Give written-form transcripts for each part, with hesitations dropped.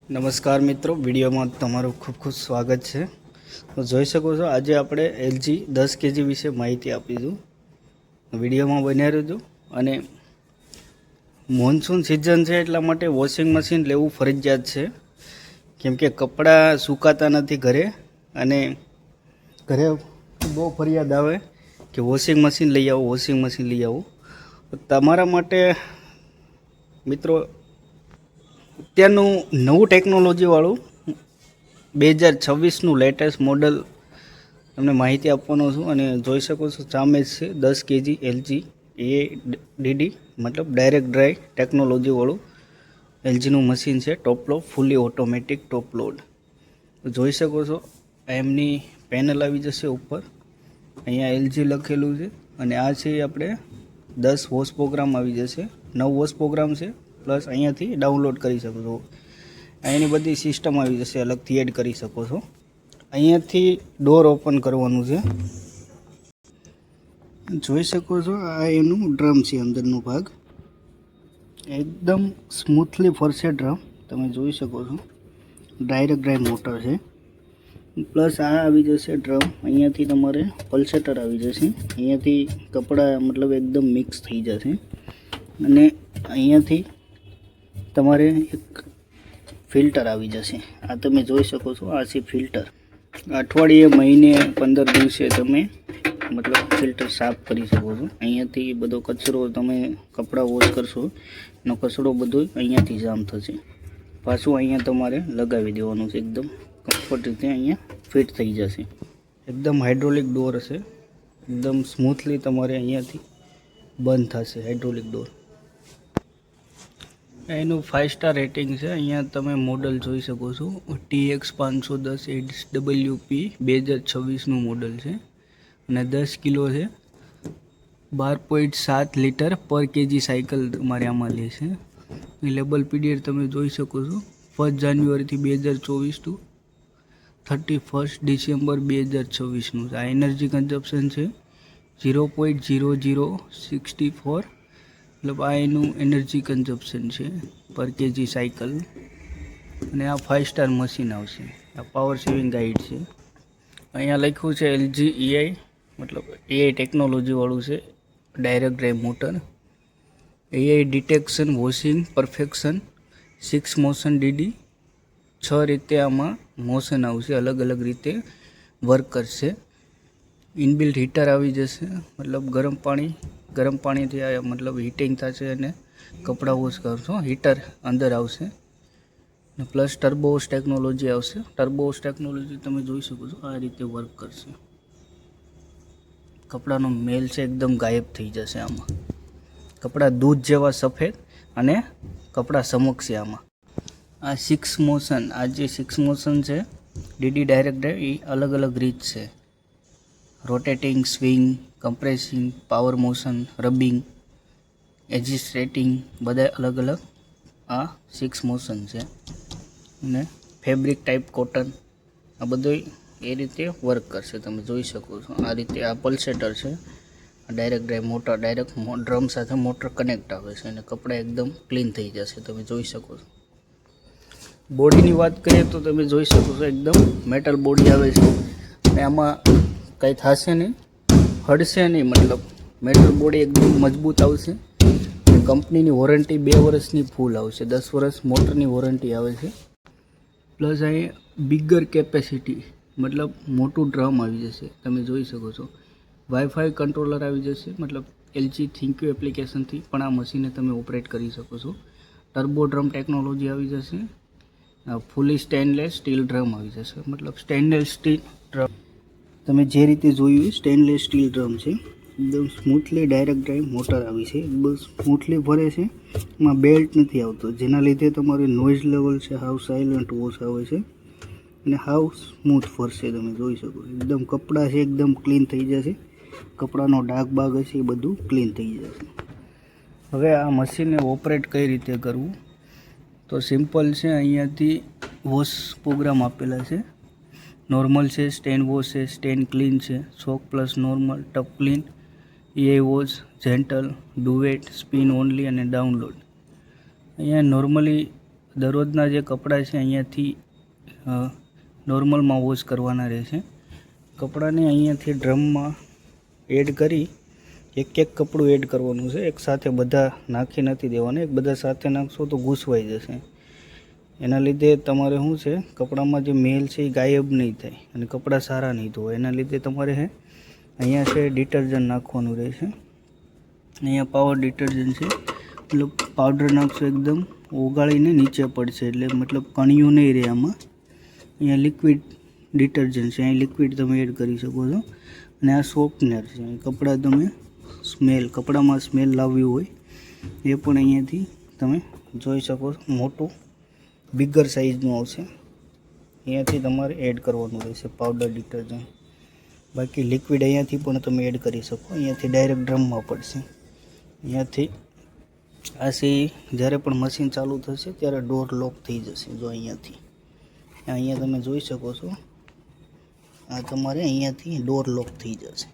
નમસ્કાર મિત્રો, વિડીયોમાં તમારું ખૂબ ખૂબ સ્વાગત છે। તો જોઈ શકો છો આજે આપણે એલજી 10 કેજી વિશે માહિતી આપીશું। વિડીયોમાં બન્યા રહેજો। અને મોન્સૂન સિઝન છે એટલા માટે વોશિંગ મશીન લેવું ફરજિયાત છે, કેમ કે કપડાં સુકાતા નથી ઘરે, અને ઘરે બહુ ફરિયાદ આવે કે વોશિંગ મશીન લઈ આવો, વોશિંગ મશીન લઈ આવો। તમારા માટે મિત્રો અત્યારનું નવું ટેકનોલોજીવાળું 2026નું લેટેસ્ટ મોડલ તમને માહિતી આપવાનો છું। અને જોઈ શકો છો સામે છે 10 કેજી એલજી એડીડી મતલબ ડાયરેક્ટ ડ્રાય ટેકનોલોજીવાળું એલજીનું મશીન છે। ટોપ લોડ ફૂલી ઓટોમેટિક ટોપ લોડ જોઈ શકો છો। એમની પેનલ આવી જશે ઉપર, અહીંયા એલજી લખેલું છે, અને આ છે આપણે 10 વોશ પ્રોગ્રામ આવી જશે, 9 વોશ પ્રોગ્રામ છે, પ્લસ અહીંયાથી ડાઉનલોડ કરી શકો છો। અહીંની બધી સિસ્ટમ આવી જશે, અલગથી એડ કરી શકો છો। અહીંયાથી ડોર ઓપન કરવાનું છે, જોઈ શકો છો। આ એનું ડ્રમ છે, અંદરનો ભાગ એકદમ સ્મૂથલી ફરશે ડ્રમ, તમે જોઈ શકો છો। ડાયરેક્ટ ડ્રાઈવ મોટર છે, પ્લસ આ આવી જશે ડ્રમ। અહીંયાથી તમારે પલ્સેટર આવી જશે, અહીંયાથી કપડાં મતલબ એકદમ મિક્સ થઈ જશે। અને અહીંયાથી તમારે એક ફિલ્ટર આવી જશે, આ તમે જોઈ શકો છો। આ છે ફિલ્ટર, અઠવાડિયે, મહિને, 15 દિવસે તમે મતલબ ફિલ્ટર સાફ કરી શકો છો। અહીંયાથી બધો કચરો તમે કપડાં વોશ કરશો એનો કચરો બધો અહીંયાથી જામ થશે, પાછું અહીંયા તમારે લગાવી દેવાનું છે, એકદમ કમ્ફર્ટ રીતે અહીંયા ફિટ થઈ જશે। એકદમ હાઇડ્રોલિક ડોર હશે, એકદમ સ્મૂથલી તમારે અહીંયાથી બંધ થશે હાઇડ્રોલિક ડોર। એનું 5 સ્ટાર રેટિંગ છે, અહીંયા તમે મોડલ જોઈ શકો છો। TX 510 HWP 2026નું મોડલ છે, અને 10 કિલો છે, 12.7 લીટર પર કેજી સાયકલ તમારે આમાં લે છે। લેબલ પીરિયડ તમે જોઈ શકો છો, 1 જાન્યુઆરીથી 2024 ટુ 31 ડિસેમ્બર 2026નું। આ એનર્જી કન્ઝપ્શન છે 0.0064, મતલબ આ એનું એનર્જી કન્ઝપ્શન છે પર કેજી સાયકલ। અને આ 5 સ્ટાર મશીન આવશે। આ પાવર સેવિંગ ગાઈડ છે, અહીંયા લખ્યું છે એલજી એઆઈ મતલબ એઆઈ ટેકનોલોજીવાળું છે, direct drive motor, AI detection, washing perfection, 6 motion DD, 6 રીતે આમાં મોશન આવશે, અલગ અલગ રીતે વર્ક કરશે। ઇનબિલ્ટ હીટર આવી જશે, મતલબ ગરમ પાણીથી આ મતલબ હીટિંગ થશે અને કપડાં વોશ કરશો, હીટર અંદર આવશે। અને પ્લસ ટર્બો વોશ ટેકનોલોજી આવશે। ટર્બો વોશ ટેકનોલોજી તમે જોઈ શકો છો, આ રીતે વર્ક કરશે, કપડાનો મેલ છે એકદમ ગાયબ થઈ જશે આમાં, કપડાં દૂધ જેવા સફેદ અને કપડાં ચમકશે આમાં। આ 6 મોશન, આ જે 6 મોશન છે ડીડી ડાયરેક્ટ ડ્રાઈવ, એ અલગ અલગ રીત છે, રોટેટિંગ, સ્વિંગ, કમ્પ્રેસિંગ, પાવર મોશન, રબિંગ, એજિસ્ટેટિંગ, બધા અલગ અલગ આ 6 મોશન છે। અને ફેબ્રિક ટાઈપ કોટન, આ બધું એ રીતે વર્ક કરશે, તમે જોઈ શકો છો। આ રીતે આ પલ્સેટર છે, direct drive motor, direct drum સાથે મોટર કનેક્ટ આવે છે, અને કપડાં એકદમ ક્લીન થઈ જશે, તમે જોઈ શકો છો। બોડીની વાત કરીએ તો તમે જોઈ શકો છો, એકદમ મેટલ બોડી આવે છે, અને આમાં કંઈ થશે નહીં, હડશે નહીં, મતલબ મેટલ બોડી એકદમ મજબૂત આવશે। કંપનીની વોરંટી 2 વર્ષની ફૂલ આવશે, 10 વર્ષ મોટરની વોરંટી આવે છે। પ્લસ અહીં બિગર કેપેસિટી મતલબ મોટું ડ્રમ આવી જશે, તમે જોઈ શકો છો। વાઈફાઈ કંટ્રોલર આવી જશે, મતલબ એલજી થિંક્યુ એપ્લિકેશનથી પણ આ મશીનને તમે ઓપરેટ કરી શકો છો। ટર્બો ડ્રમ ટેકનોલોજી આવી જશે, ફૂલી સ્ટેનલેસ સ્ટીલ ડ્રમ આવી જશે, મતલબ સ્ટેનલેસ સ્ટીલ ડ્રમ તમે જે રીતે જોયું સ્ટેનલેસ સ્ટીલ ડ્રમ છે, એકદમ સ્મૂથલી ડાયરેક્ટ ડ્રાઈવ મોટર આવી છે, એકદમ સ્મૂથલી ફરે છે, એમાં બેલ્ટ નથી આવતો, જેના લીધે તમારે નોઇઝ લેવલ છે હાવ સાયલન્ટ વોશ આવે છે, અને હાવ સ્મૂથ ફરશે, તમે જોઈ શકો છો। એકદમ કપડાં છે એકદમ ક્લીન થઈ જશે, કપડાનો ડાઘ બાગ હશે એ બધું ક્લીન થઈ જશે। હવે આ મશીનને ઓપરેટ કઈ રીતે કરવું, તો સિમ્પલ છે, અહીંયાથી વોશ પ્રોગ્રામ આપેલા છે, નોર્મલ છે, સ્ટેન વોશ છે, સ્ટેન ક્લીન છે, soak plus normal, tough clean, AI wash, gentle, duvet, spin only અને ડાઉનલોડ। અહીંયા નોર્મલી દરરોજના જે કપડાં છે અહીંયાથી નોર્મલમાં વોશ કરવાના રહેશે. કપડાને અહીંયાથી ડ્રમમાં એડ કરી એક એક કપડું એડ કરવાનું છે. એક સાથે બધા નાખી નથી દેવાના. એક બધા સાથે નાખશો તો ગૂંચવાઈ જશે. એના લીધે તમારે શું છે, કપડામાં જે મેલ છે એ ગાયબ નહીં થાય અને કપડાં સારા નહીં ધોવાય. એના લીધે તમારે અહીંયા છે ડિટર્જન્ટ નાખવાનું રહેશે. અહીંયા પાવર ડિટર્જન્ટ છે, મતલબ પાવડર નાખશો એકદમ ઓગાળીને નીચે પડશે, એટલે મતલબ કણિયું નહીં રહે આમાં. અહીંયા લિક્વિડ ડિટર્જન્ટ છે, અહીં લિક્વિડ તમે એડ કરી શકો છો. અને આ સોફ્ટનર છે. કપડાં તમે કપડામાં સ્મેલ લાવવી હોય એ પણ અહીંયાથી તમે જોઈ શકો છો. મોટું બિગર સાઇઝનું આવશે. અહીંયાથી તમારે એડ કરવાનું રહેશે પાવડર ડિટર્જન્ટ. બાકી લિક્વિડ અહીંયાથી પણ તમે એડ કરી શકો. અહીંયાથી ડાયરેક્ટ ડ્રમમાં પડશે. અહીંયાથી આ જ્યારે પણ મશીન ચાલુ થશે ત્યારે ડોર લોક થઈ જશે. જો અહીંયા તમે જોઈ શકો છો, આ તમારે અહીંયાથી ડોર લોક થઈ જશે.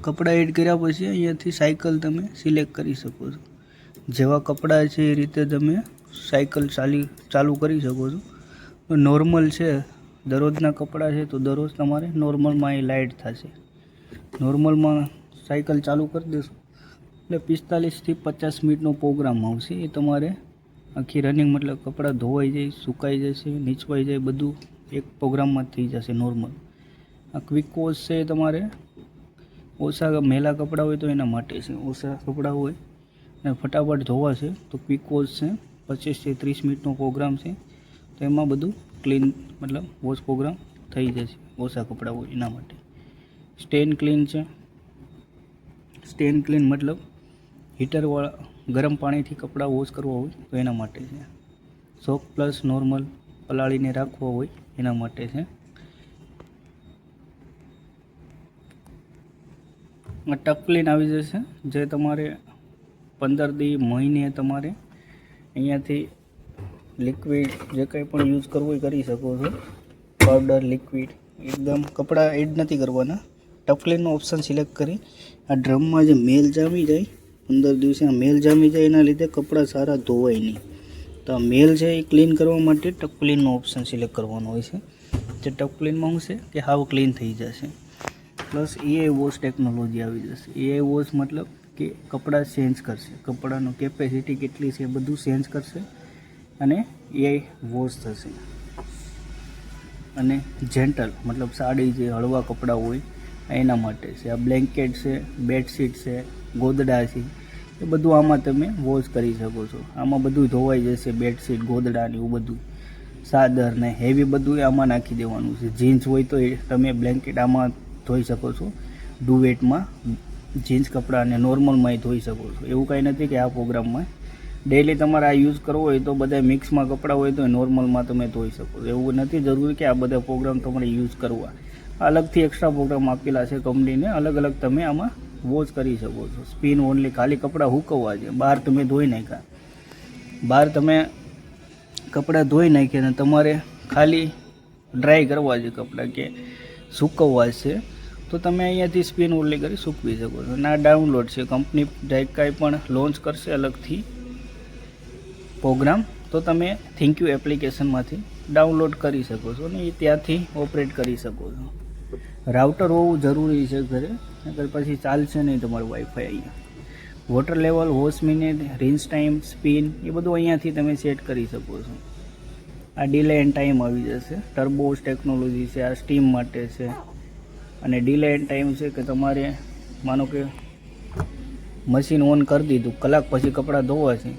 કપડાં એડ કર્યા પછી અહીંયાથી સાયકલ તમે સિલેક્ટ કરી શકો છો. જેવા કપડાં છે એ રીતે તમે સાયકલ ચાલુ કરી શકો છો. નોર્મલ છે, દરરોજના કપડાં છે તો દરરોજ તમારે નોર્મલમાં એ લાઇટ થશે. નોર્મલમાં સાયકલ ચાલુ કરી દેશો એટલે 45 થી 50 મિનિટનો પ્રોગ્રામ આવશે. એ તમારે આખી રનિંગ, મતલબ કપડાં ધોવાઈ જાય, સુકાઈ જશે, નીચવાઈ જાય, બધું એક પ્રોગ્રામમાં જ થઈ જશે નોર્મલ. આ ક્વિક વોશ છે તમારે ઓછા મેલા કપડાં હોય તો એના માટે છે. ઓછા કપડાં હોય અને ફટાફટ ધોવાશે તો ક્વિક વોશ છે. 25 થી 30 મિનિટનો પ્રોગ્રામ છે. તો એમાં બધું ક્લીન, મતલબ વોશ પ્રોગ્રામ થઈ જશે. ઓછા કપડાં હોય એના માટે. સ્ટેન ક્લીન છે. સ્ટેન ક્લીન મતલબ હીટરવાળા ગરમ પાણીથી કપડાં વોશ કરવા હોય તો એના માટે છે. સોક પ્લસ નોર્મલ પલાળીને રાખવા હોય એના માટે છે. ટપ ક્લીન આવી જશે, જે તમારે 15 દી મહિને તમારે અહીંયાથી લિક્વિડ જે કંઈ પણ યુઝ કરવું એ કરી શકો છો. પાવડર, લિક્વિડ એકદમ કપડાં એડ નથી કરવાના. ટપ ક્લીનનો ઓપ્શન સિલેક્ટ કરી આ ડ્રમમાં જે મેલ જામી જાય 15 દિવસે, આ મેલ જામી જાય એના લીધે કપડાં સારા ધોવાય નહીં. તો આ મેલ છે એ ક્લીન કરવા માટે ટપ ક્લીનનો ઓપ્શન સિલેક્ટ કરવાનો હોય છે. જે ટપ ક્લીનમાં શું છે કે હાવ ક્લીન થઈ જશે. પ્લસ AI વોશ ટેકનોલોજી આવી જશે. AI વોશ મતલબ કે કપડાં ચેન્જ કરશે, કપડાનો કેપેસિટી કેટલી છે એ બધું ચેન્જ કરશે અને AI વોશ થશે. અને જેન્ટલ મતલબ સાડી જે હળવા કપડાં હોય એના માટે છે. આ બ્લેન્કેટ છે, બેડશીટ છે, ગોદડા છે, એ બધું આમાં તમે વોશ કરી શકો છો. આમાં બધું ધોવાઈ જશે. બેડશીટ, ગોદડા ને એવું બધું, ચાદર ને હેવી બધું આમાં નાખી દેવાનું છે. જીન્સ હોય તો એ તમે બ્લેન્કેટ આમાં ધોઈ શકો છો. ડુવેટમાં જીન્સ કપડાં અને નોર્મલમાં ધોઈ શકો છો. એવું કાંઈ નથી કે આ પ્રોગ્રામમાં ડેઈલી તમારે આ યુઝ કરવો હોય તો બધા મિક્સમાં કપડાં હોય તો નોર્મલમાં તમે ધોઈ શકો છો. એવું નથી જરૂરી કે આ બધા પ્રોગ્રામ તમારે યુઝ કરવા. અલગથી એક્સ્ટ્રા પ્રોગ્રામ આપેલા છે કંપનીને, અલગ અલગ તમે આમાં વોશ કરી શકો છો. સ્પિન ઓનલી, ખાલી કપડાં હુકવવા છે. બહાર તમે ધોઈ નાખ્યા, બહાર તમે કપડાં ધોઈ નાખ્યા અને તમારે ખાલી ડ્રાય કરવા છે કપડાં કે સૂકવવા છે, તો તમે અહીંયાથી સ્પિન ઓનલી કરી સૂકવી શકો છો. અને આ ડાઉનલોડ છે. કંપની કાંઈ પણ લોન્ચ કરશે અલગથી પ્રોગ્રામ તો તમે થેન્ક યુ એપ્લિકેશનમાંથી ડાઉનલોડ કરી શકો છો અને એ ત્યાંથી ઓપરેટ કરી શકો છો. રાઉટર હોવું જરૂરી છે ઘરે, નકર પછી ચાલશે નહીં તમારું વાઈફાઈ. અહીંયા water level, wash minute, rinse time, spin એ બધું અહીંયાથી તમે સેટ કરી શકો છો. આ ડીલે એન્ડ ટાઈમ આવી જશે. ટર્બોસ ટેકનોલોજી છે. આ સ્ટીમ માટે છે. અને ડીલે એન્ડ ટાઈમ છે કે તમારે માનો કે મશીન ઓન કરી દીધું, કલાક પછી કપડાં ધોવા છે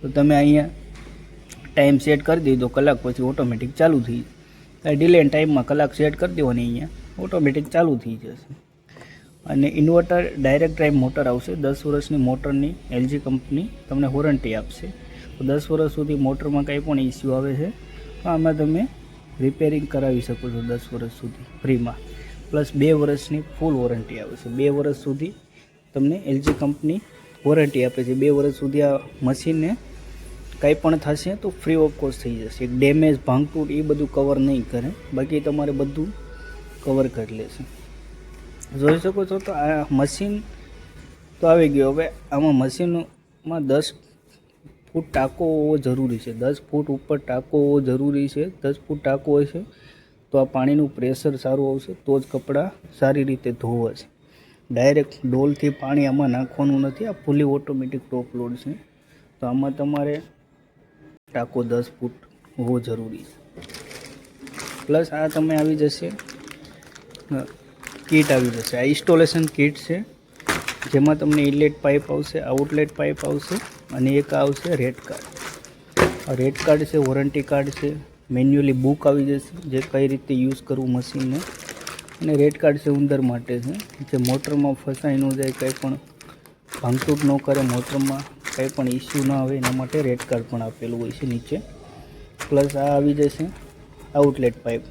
તો તમે અહીંયા ટાઈમ સેટ કરી દીધો, કલાક પછી ઓટોમેટિક ચાલુ થઈ જાય. ડીલે એન્ડ ટાઈમમાં કલાક સેટ કરી દેવાની, અહીંયા ઓટોમેટિક ચાલુ થઈ જશે. અને ઇન્વર્ટર ડાયરેક્ટ ડ્રાઈવ મોટર આવશે. 10 વર્ષની મોટરની LG કંપની તમને વોરંટી આપશે. તો 10 વર્ષ સુધી મોટરમાં કંઈ પણ ઇસ્યુ આવે છે તો આમાં તમે રિપેરિંગ કરાવી શકો છો 10 વર્ષ સુધી ફ્રીમાં. પ્લસ 2 વર્ષની ફૂલ વોરંટી આવે છે. 2 વર્ષ સુધી તમને LG કંપની વોરંટી આપે છે. 2 વર્ષ સુધી આ મશીનને કંઈ પણ થશે તો ફ્રી ઓફ કોસ્ટ થઈ જશે. ડેમેજ, ભાંગતૂટ એ બધું કવર નહીં કરે, બાકી તમારે બધું કવર કરી લેશે. જોઈ શકો છો. તો આ મશીન તો આવી ગયો. હવે આમાં મશીનમાં 10 ફૂટ ટાંકો હોવો જરૂરી છે. 10 ફૂટ ઉપર ટાંકો હોવો જરૂરી છે. 10 ફૂટ ટાંકો હશે તો આ પાણીનું પ્રેશર સારું આવશે, તો જ કપડાં સારી રીતે ધોવાશે. ડાયરેક્ટ ડોલથી પાણી આમાં નાખવાનું નથી. આ ફૂલી ઓટોમેટિક ટોપ લોડ છે. તો આમાં તમારે ટાંકો 10 ફૂટ હોવો જરૂરી છે. પ્લસ આ તમે આવી જશે કીટ આવી જશે. આ ઇન્સ્ટોલેશન કીટ છે, જેમાં તમને ઇનલેટ પાઇપ આવશે, આઉટલેટ પાઇપ આવશે અને એક આવશે રેડ કાર્ડ. આ રેડ કાર્ડ છે, વોરંટી કાર્ડ છે, મેન્યુઅલી બુક આવી જશે જે કઈ રીતે યુઝ કરવું મશીનને, અને રેડ કાર્ડ છે ઉંદર માટે છે, જે મોટરમાં ફસાઈ ન જાય, કંઈ પણ ભાંગતૂટ ન કરે, મોટરમાં કંઈ પણ ઇસ્યુ ના આવે એના માટે રેડ કાર્ડ પણ આપેલું હોય છે નીચે. પ્લસ આ આવી જશે આઉટલેટ પાઇપ,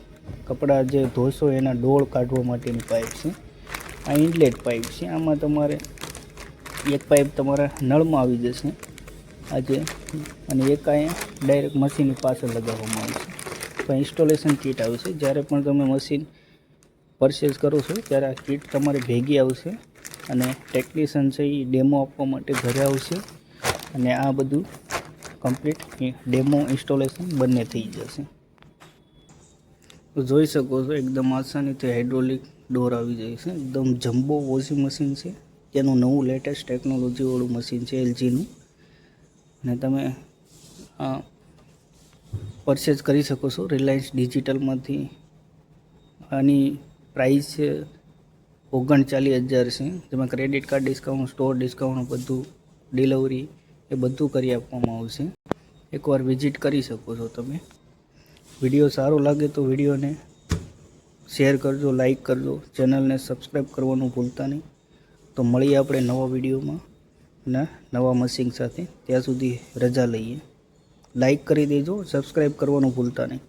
કપડાં જે ધોશો એના ડોળ કાઢવા માટેની પાઇપ છે. આ ઇનલેટ પાઇપ છે, આમાં તમારે એક પાઇપ તમારા નળમાં આવી જશે આજે, અને એક અહીંયા ડાયરેક્ટ મશીનની પાછળ લગાવવામાં આવશે. તો ઇન્સ્ટોલેશન કીટ આવશે. જ્યારે પણ તમે મશીન પરચેસ કરો છો ત્યારે આ કીટ તમારે ભેગી આવશે, અને ટેકનિશિયન છે એ ડેમો આપવા માટે ઘરે આવશે, અને આ બધું કમ્પ્લીટ ડેમો ઇન્સ્ટોલેશન બંને થઈ જશે. તો જોઈ શકો છો એકદમ આસાનીથી હાઇડ્રોલિક ડોર આવી જાય છે. એકદમ જમ્બો વોશિંગ મશીન છે, તેનું નવું લેટેસ્ટ ટેકનોલોજીવાળું મશીન છે એલજીનું, અને તમે પરચેસ કરી શકો છો રિલાયન્સ ડિજિટલમાંથી. આની પ્રાઇસ છે 39,000 છે, જેમાં credit card discount, store discount, બધું ડિલિવરી એ બધું કરી આપવામાં આવશે. એકવાર વિઝિટ કરી શકો છો તમે. વિડીયો સારો લાગે તો વિડીયોને શેર કરજો, લાઈક કરજો, ચેનલને સબસ્ક્રાઈબ કરવાનું ભૂલતા નહીં. તો મળીએ આપણે નવા વિડીયોમાં અને નવા મશીન સાથે. ત્યાં સુધી રજા લઈએ. લાઈક કરી દેજો, સબસ્ક્રાઈબ કરવાનું ભૂલતા નહીં.